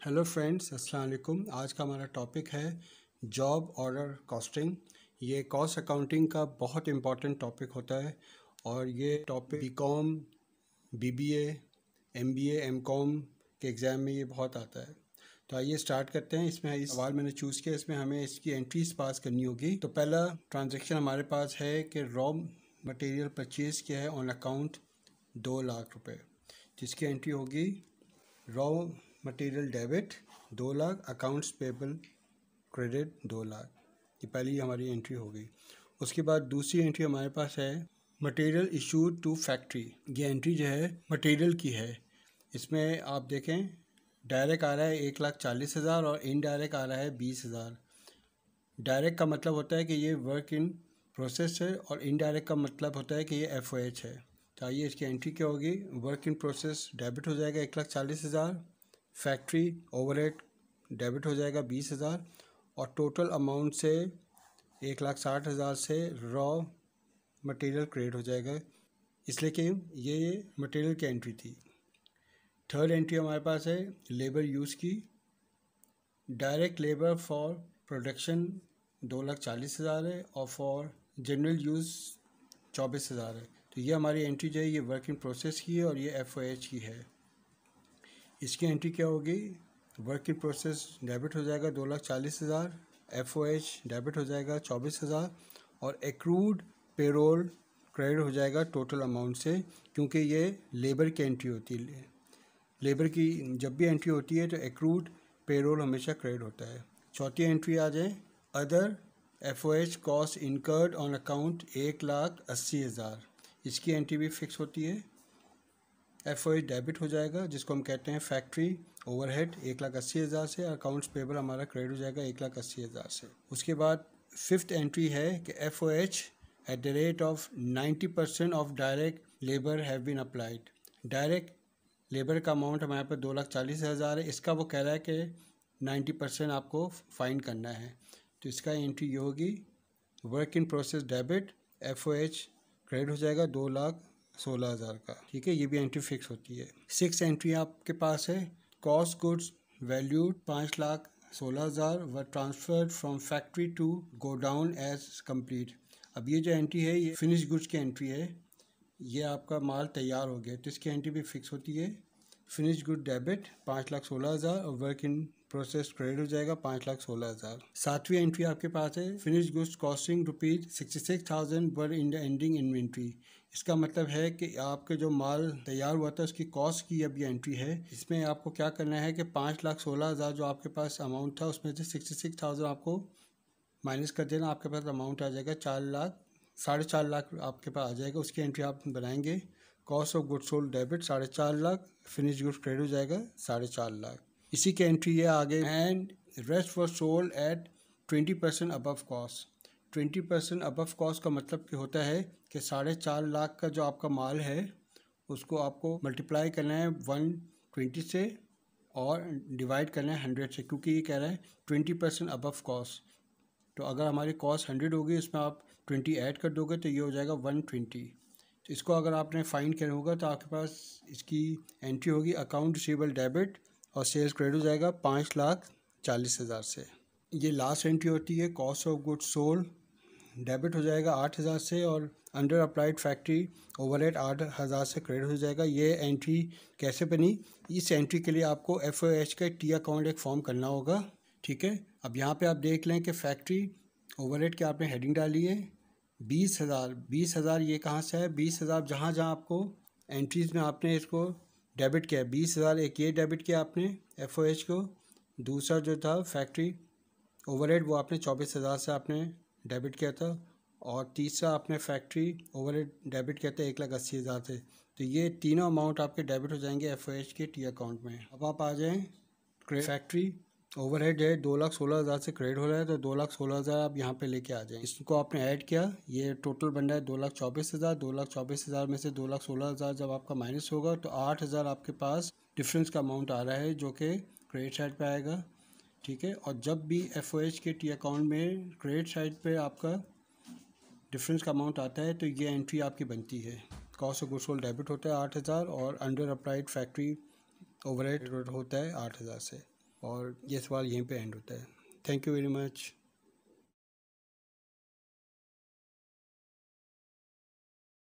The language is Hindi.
हेलो फ्रेंड्स, अस्सलाम वालेकुम। आज का हमारा टॉपिक है जॉब ऑर्डर कॉस्टिंग। ये कॉस्ट अकाउंटिंग का बहुत इम्पॉर्टेंट टॉपिक होता है और ये topic BCom, BBA, MBA, MCom के एग्ज़ाम में ये बहुत आता है। तो आइए स्टार्ट करते हैं। इसमें इस सवाल मैंने चूज़ किया, इसमें हमें इसकी एंट्रीज पास करनी होगी। तो पहला ट्रांजैक्शन हमारे पास है कि रॉ मटेरियल परचेज़ किया है ऑन अकाउंट 2 लाख रुपए, जिसकी एंट्री होगी raw material debit 2 lakh, accounts payable credit 2 lakh. ये पहली हमारी एंट्री हो गई। उसके बाद दूसरी एंट्री हमारे पास है मटेरियल इशूड टू फैक्ट्री। ये एंट्री जो है मटेरियल की है। इसमें आप देखें डायरेक्ट आ रहा है 1,40,000 और इनडायरेक्ट आ रहा है 20,000। डायरेक्ट का मतलब होता है कि ये वर्क इन प्रोसेस है और इनडायरेक्ट का मतलब होता है कि ये FOH है। तो आइए इसकी एंट्री क्या होगी। वर्क इन प्रोसेस डेबिट हो जाएगा 1,40,000, फैक्ट्री ओवरहेड डेबिट हो जाएगा 20,000 और टोटल अमाउंट से 1,60,000 से रॉ मटेरियल क्रेडिट हो जाएगा, इसलिए कि ये मटेरियल की एंट्री थी। थर्ड एंट्री हमारे पास है लेबर यूज़ की। डायरेक्ट लेबर फॉर प्रोडक्शन 2,40,000 है और फॉर जनरल यूज़ 24,000 है। तो ये हमारी एंट्री जो है ये वर्क इन प्रोसेस की है और ये FOH की है। इसकी एंट्री क्या होगी। वर्क इन प्रोसेस डेबिट हो जाएगा 2,40,000, FOH डेबिट हो जाएगा 24,000 और एक्रूड पेरोल क्रेडिट हो जाएगा टोटल अमाउंट से, क्योंकि ये लेबर की एंट्री होती है। लेबर की जब भी एंट्री होती है तो एक्रूड पेरोल हमेशा क्रेडिट होता है। चौथी एंट्री आ जाए other FOH cost incurred on account 1,80,000। इसकी एंट्री भी फिक्स होती है। FOH डेबिट हो जाएगा, जिसको हम कहते हैं फैक्ट्री ओवरहेड 1,80,000 से। अकाउंट्स पेबल हमारा क्रेडिट हो जाएगा 1,80,000 से। उसके बाद फिफ्थ एंट्री है कि FOH at the rate of 90% of direct labour have been applied. Direct labour का अमाउंट हमारे पास 2,40,000 है। इसका वो कह रहा है कि 90% आपको फाइन करना है। तो इसका एंट्री ये होगी work in process debit, FOH credit हो जाएगा 2,16,000 का। ठीक है, ये भी एंट्री फिक्स होती है। सिक्स एंट्री आपके पास है कॉस्ट गुड्स वैल्यूड 5,16,000 व transferred from factory to godown as complete. अब ये जो एंट्री है ये फिनिश गुड्स की एंट्री है। ये आपका माल तैयार हो गया तो इसकी एंट्री भी फिक्स होती है। फिनिश गुड डेबिट 5,16,000 और वर्क इन प्रोसेस क्रेडिट हो जाएगा 5,16,000। सातवीं एंट्री आपके पास है finish goods costing ₹66,000 were in the ending inventory. इसका मतलब है कि आपके जो माल तैयार हुआ था उसकी कॉस्ट की अब ये एंट्री है। इसमें आपको क्या करना है कि 5,16,000 जो आपके पास अमाउंट था उसमें से 66,000 आपको माइनस कर देना। आपके पास अमाउंट आ जाएगा 4,00,000, 4.5 लाख आपके पास आ जाएगा। उसकी एंट्री आप बनाएंगे cost of goods sold debit 4.5 lakh, finish goods credit हो जाएगा 4.5 लाख। इसी की एंट्री है आगे and rest was sold at 20% above cost. 20% above cost का मतलब क्या होता है कि 4.5 लाख का जो आपका माल है उसको आपको मल्टीप्लाई करना है 120 से और डिवाइड करना है 100 से, क्योंकि ये कह रहा है 20% अबव कॉस्ट। तो अगर हमारी कॉस्ट 100 होगी उसमें आप 20 ऐड कर दोगे तो ये हो जाएगा 120। तो इसको अगर आपने फाइंड करना होगा तो आपके पास इसकी एंट्री होगी अकाउंट रिसीवेबल डेबिट और सेल्स क्रेडिट हो जाएगा 5,40,000 से। ये लास्ट एंट्री होती है cost of goods sold debit हो जाएगा 8,000 से और अंडर अप्लाइड फैक्ट्री ओवरहेड 8,000 से क्रेडिट हो जाएगा। ये एंट्री कैसे बनी। इस एंट्री के लिए आपको FOH का टी अकाउंट एक फॉर्म करना होगा। ठीक है, अब यहाँ पे आप देख लें कि फैक्ट्री ओवरहेड की आपने हेडिंग डाली है 20,000। ये कहाँ से है 20,000, जहाँ जहाँ आपको एंट्रीज़ में आपने इसको डेबिट किया है 20,000। एक ये डेबिट किया आपने FOH को, दूसरा जो था फैक्ट्री ओवरहेड वो आपने 24,000 से आपने डेबिट किया था और तीसरा आपने फैक्ट्री ओवरहेड डेबिट किया था 1,80,000 से। तो ये तीनों अमाउंट आपके डेबिट हो जाएंगे FOH के टी अकाउंट में। अब आप आ जाएँ फैक्ट्री ओवरहेड है 2,16,000 से क्रेडिट हो रहा है तो 2,16,000 आप यहाँ पे लेके आ जाएं। इसको आपने ऐड किया, ये टोटल बन रहा है 2,24,000। 2,24,000 में से 2,16,000 जब आपका माइनस होगा तो 8,000 आपके पास डिफरेंस का अमाउंट आ रहा है जो कि क्रेडिट साइड पे आएगा। ठीक है, और जब भी FOH के टी अकाउंट में क्रेडिट साइड पे आपका डिफरेंस का अमाउंट आता है तो ये एंट्री आपकी बनती है। Cost of goods sold debit होता है 8,000 और अंडर अप्लाइड फैक्ट्री ओवरहेड होता है 8,000 से। और ये सवाल यहीं पे एंड होता है। Thank you very much.